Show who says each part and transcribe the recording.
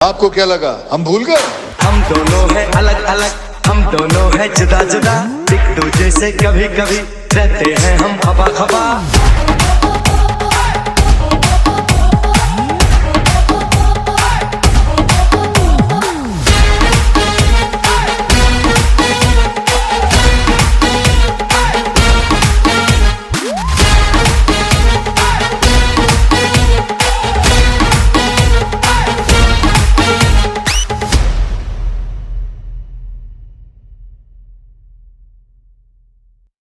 Speaker 1: आपको क्या लगा हम भूल गए?
Speaker 2: हम दोनों हैं अलग अलग, हम दोनों हैं जुदा जुदा, एक दूजे से कभी कभी रहते हैं हम खफा खफा।